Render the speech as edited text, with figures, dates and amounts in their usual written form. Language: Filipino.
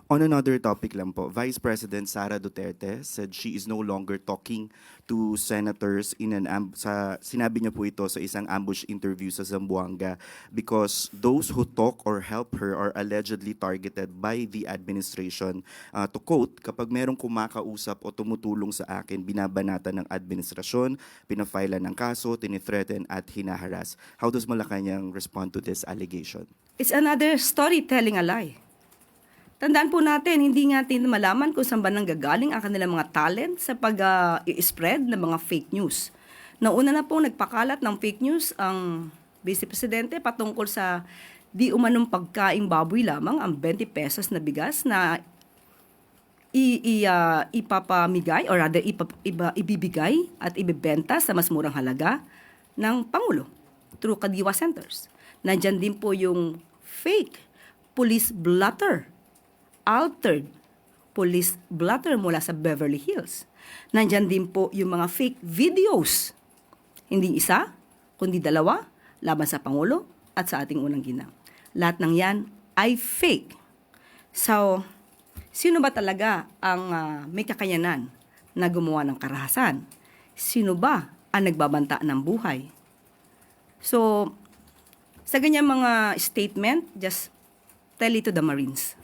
On another topic lang po, Vice President Sara Duterte said she is no longer talking to senators sinabi niya po ito sa isang ambush interview sa Zamboanga because those who talk or help her are allegedly targeted by the administration. To quote, kapag merong kumakausap o tumutulong sa akin, binabanatan ng administrasyon, pinafailan ng kaso, tinithreaten at hinaharas. How does Malacanang respond to this allegation? It's another story telling a lie. Tandaan po natin, hindi natin malaman kung saan ba nanggagaling ang kanilang mga talent sa pag-i-spread ng mga fake news. Nauna na pong nagpakalat ng fake news ang Vice Presidente patungkol sa di umanong pagkaing baboy lamang ang 20 pesos na bigas na ipapamigay or rather ibibigay at ibibenta sa mas murang halaga ng Pangulo through Kadiwa Centers. Nandyan din po yung fake police blotter, altered police blotter mula sa Beverly Hills. Nandyan din po yung mga fake videos. Hindi isa, kundi dalawa, laban sa Pangulo at sa ating unang ginang. Lahat ng yan ay fake. So, sino ba talaga ang may kakayanan na gumawa ng karahasan? Sino ba ang nagbabanta ng buhay? So, sa ganyang mga statement, just tell it to the Marines.